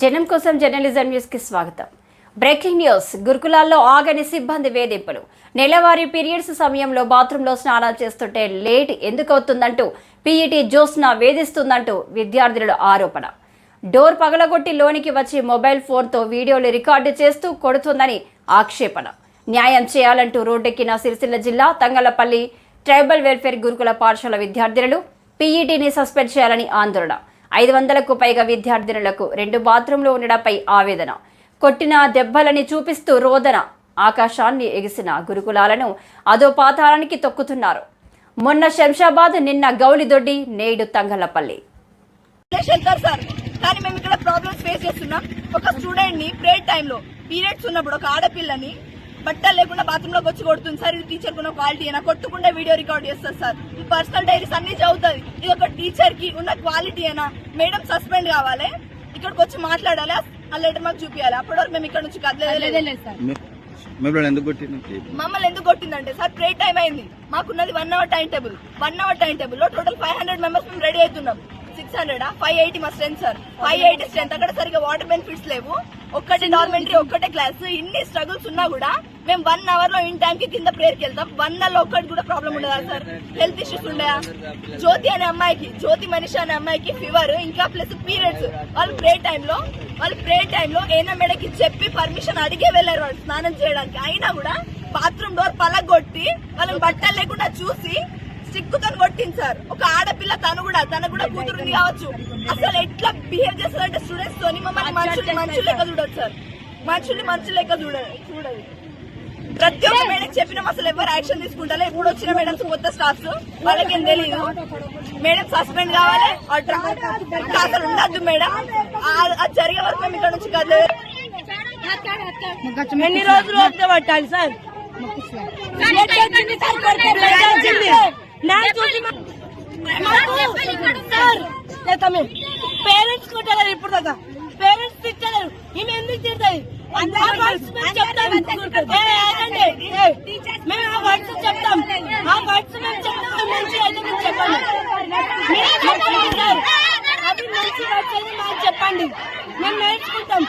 జనం కోసం journalism news కి స్వాగతం. Breaking news. గురుకులాల్లో ఆగని సిబ్బంది వేధింపులు. నెలవారీ పీరియడ్స్ సమయంలో బాత్రూంలో స్నానాలు చేస్తుంటే లేట్ ఎందుకవుతుందంటూ పీఈటీ జ్యోత్స్న వేధిస్తుందంటూ విద్యార్థుల ఆరోపణ. డోర్ పగలగొట్టి లోనికి వచ్చి మొబైల్ ఫోన్తో వీడియోలు రికార్డు చేస్తూ కొడుతుందని ఆక్షేపణ. న్యాయం చేయాలంటూ రోడ్డెక్కిన సిరిసిల్ల జిల్లా తంగళ్లపల్లి ట్రైబల్ వెల్ఫేర్ గురుకుల పాఠశాల విద్యార్థినులు పీఈటీని సస్పెండ్ చేయాలని ఆందోళన. 500కు పైగా విద్యార్థినులకు 2 బాత్రూంలు ఉండడంపై ఆవేదన. కొట్టిన దెబ్బలని చూపిస్తూ రోదన. ఆకాశాన్ని ఎగిసిన గురుకులాలను అదో పాతాళానికి తొక్కుతున్నారు. మొన్న శంషాబాద్, నిన్న గౌలిదొడ్డి, నేడు తంగళ్లపల్లి. కానీ మేము ఇక్కడ ప్రాబ్లమ్స్ ఫేస్ చేస్తున్నాం. ఒక స్టూడెంట్ ని ప్రేయర్ టైంలో పీరియడ్స్ ఉన్నప్పుడు ఒక ఆడపిల్లని బట్టలు లేకుండా బాత్రూమ్ లోకి వచ్చి కొడుతుంది సార్. ఇది టీచర్ కున్న క్వాలిటీ అయినా కొట్టుకుంటే వీడియో రికార్డ్ చేస్తారు సార్. ఈ పర్సనల్ డైరీస్ అన్ని చదువుతుంది. ఇది ఒక టీచర్ కి ఉన్న క్వాలిటీ అయినా. మేడం సస్పెండ్ కావాలి, ఇక్కడికి వచ్చి మాట్లాడాలి, ఆ లెటర్ మాకు చూపించాలి. అప్పటి వరకు మేము ఇక్కడ నుంచి కదలేదు సార్. మమ్మల్ని ఎందుకు కొట్టిందంటే సార్ ప్రేయర్ టైం అయింది, మాకున్నది 1 hour time table. 1 hour time table లో టోటల్ 500 మెంబర్స్ మేము రెడీ అవుతున్నాం. 600 580 మా స్ట్రెంత్ సార్. 580 స్ట్రెంత్. అక్కడ సరిగా వాటర్ బెనిఫిట్స్ లేవు, ఒక్కటే డార్మెంటరీ, ఒక్కటే క్లాస్. ఇన్ని స్ట్రగుల్స్ ఉన్నా కూడా మేము 1 hour లో ఇన్ టైం కి కింద ప్రేయర్కి వెళ్తాం. 1 hour లో ఒక్కటి కూడా ప్రాబ్లం ఉండదా సార్? హెల్త్ ఇష్యూస్ ఉండయా? జ్యోతి అనే అమ్మాయికి, జ్యోతి మనిషి అనే అమ్మాయికి ఫీవర్, ఇంకా ప్లస్ పీరియడ్స్. వాళ్ళు ప్రేయర్ టైంలో ఏనా మేడకి చెప్పి పర్మిషన్ అడిగే వెళ్లారు వాళ్ళు స్నానం చేయడానికి. అయినా కూడా బాత్రూమ్ డోర్ పలగొట్టి వాళ్ళని బట్టలు లేకుండా చూసి సిక్కుతో కొట్టింది సార్. ఒక ఆడపిల్ల, తను కూడా కూతురుంది కావచ్చు. అసలు ఎట్లా బిహేవ్ చేస్తారంటే స్టూడెంట్స్ తోని మమ్మల్ని మనుషులు లెక్క చూడదు సార్. మనుషులు లెక్క చూడదు. ప్రతి ఒక్క మేడం చెప్పినాం, అసలు ఎవరు యాక్షన్ తీసుకుంటారో. ఇప్పుడు వచ్చిన మేడమ్స్ కొత్త స్టాఫ్స్, వాళ్ళకేం తెలియదు. మేడం సస్పెండ్ కావాలి, అసలు ఉండద్దు మేడం. అది జరిగే వరకు మేము ఇక్కడ నుంచి కదలేదు. ఎన్ని రోజులు వస్తే పట్టాలి సార్? పేరెంట్స్ కొట్టారు ఇప్పుడు దాకా, పేరెంట్స్ తిట్టలేరు. ఈమె ఎందుకు తిడతాయి? మేము ఆ వర్డ్స్ చెప్తాం, ఆ వర్డ్స్ మేము చెప్తాం. మంచి అయితే మేము చెప్పండి, అది మంచి వర్డ్స్ అయితే మాకు చెప్పండి, మేము నేర్చుకుంటాం.